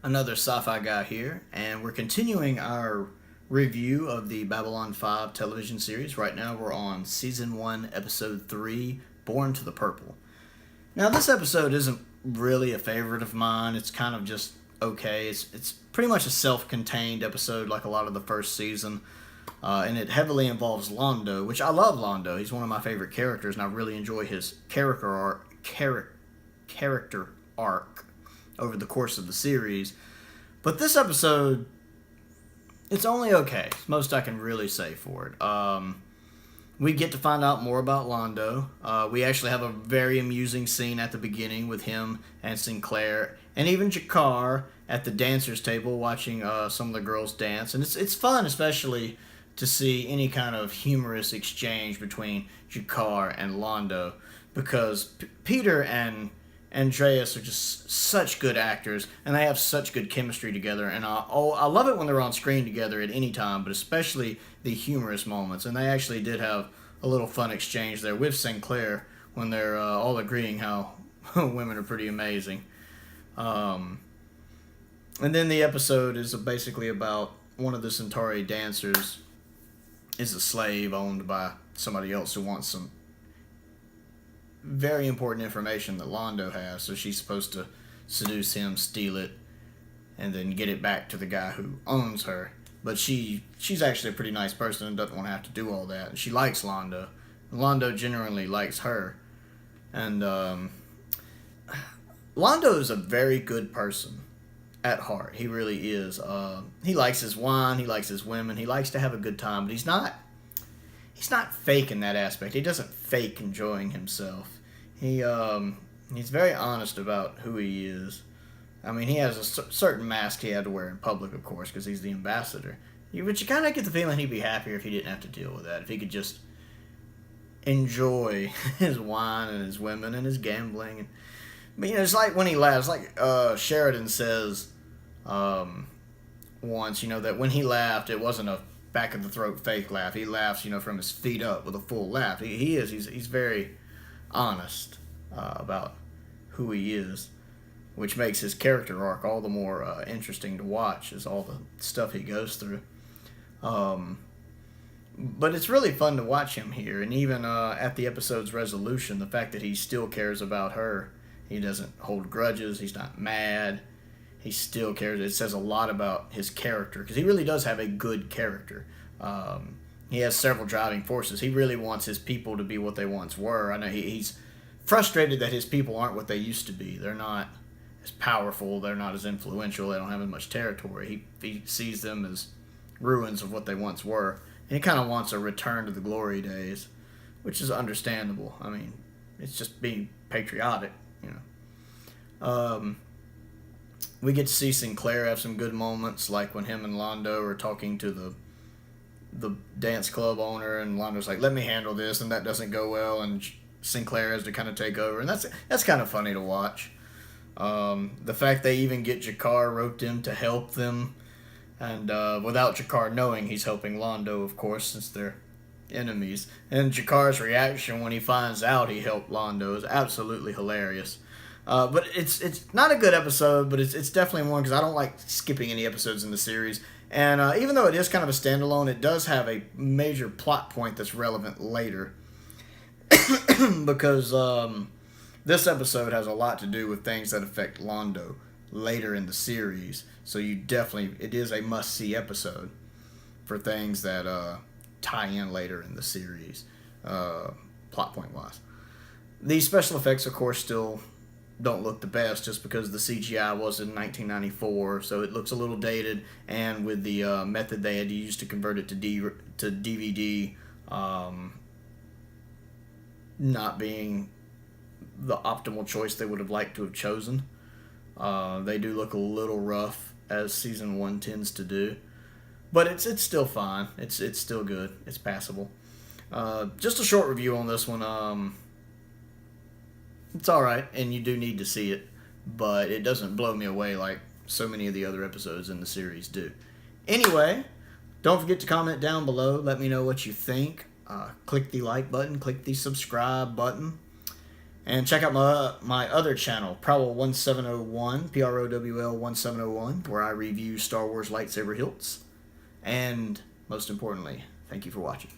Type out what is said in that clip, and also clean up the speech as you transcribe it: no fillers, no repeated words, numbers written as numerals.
Another sci-fi guy here, and we're continuing our review of the Babylon 5 television series. Right now we're on Season 1, Episode 3, Born to the Purple. Now this episode isn't really a favorite of mine. It's kind of just okay. It's pretty much a self-contained episode like a lot of the first season. And it heavily involves Londo, which I love Londo. He's one of my favorite characters, and I really enjoy his character arc over the course of the series. But this episode, it's only okay. It's most I can really say for it. We get to find out more about Londo. We actually have a very amusing scene at the beginning with him and Sinclair, and even Jakar at the dancers' table watching some of the girls dance. And it's fun, especially to see any kind of humorous exchange between Jakar and Londo, because Peter and Andreas are just such good actors, and they have such good chemistry together. And I love it when they're on screen together at any time, but especially the humorous moments. And they actually did have a little fun exchange there with Sinclair when they're all agreeing how women are pretty amazing. And then the episode is basically about one of the Centauri dancers is a slave owned by somebody else who wants some very important information that Londo has, so she's supposed to seduce him, steal it, and then get it back to the guy who owns her. But she's actually a pretty nice person and doesn't want to have to do all that. And she likes Londo. Londo genuinely likes her. And Londo is a very good person at heart. He really is. He likes his wine, he likes his women, he likes to have a good time, but he's not fake in that aspect. He doesn't fake enjoying himself. He's very honest about who he is. I mean, he has a certain mask he had to wear in public, of course, because he's the ambassador. But you kind of get the feeling he'd be happier if he didn't have to deal with that. If he could just enjoy his wine and his women and his gambling. But, it's like when he laughs, like Sheridan says once, that when he laughed, it wasn't a back of the throat fake laugh. He laughs, from his feet up with a full laugh. He's very honest about who he is, which makes his character arc all the more interesting to watch, is all the stuff he goes through. But it's really fun to watch him here, and even at the episode's resolution, the fact that he still cares about her. He doesn't hold grudges, he's not mad, he still cares. It says a lot about his character, because he really does have a good character. He has several driving forces. He really wants his people to be what they once were. I know he's frustrated that his people aren't what they used to be. They're not as powerful, they're not as influential, they don't have as much territory. He sees them as ruins of what they once were. And he kind of wants a return to the glory days, which is understandable. I mean, it's just being patriotic, We get to see Sinclair have some good moments, like when him and Londo are talking to the dance club owner, and Londo's like, "Let me handle this," and that doesn't go well, and Sinclair has to kind of take over, and that's kind of funny to watch. The fact they even get Jakar roped in to help them, and without Jakar knowing, he's helping Londo, of course, since they're enemies. And Jakar's reaction when he finds out he helped Londo is absolutely hilarious. But it's not a good episode, but it's definitely one, because I don't like skipping any episodes in the series. And even though it is kind of a standalone, it does have a major plot point that's relevant later. Because this episode has a lot to do with things that affect Londo later in the series. So it is a must-see episode for things that tie in later in the series, plot point-wise. These special effects, of course, still don't look the best, just because the CGI was in 1994, so it looks a little dated, and with the method they had to use to convert it to DVD not being the optimal choice they would have liked to have chosen. They do look a little rough, as Season 1 tends to do, but it's still fine. It's still good. It's passable. Just a short review on this one. It's alright, and you do need to see it, but it doesn't blow me away like so many of the other episodes in the series do. Anyway, don't forget to comment down below. Let me know what you think. Click the like button, click the subscribe button, And check out my other channel, Prowl1701, PROWL1701, where I review Star Wars lightsaber hilts. And most importantly, thank you for watching.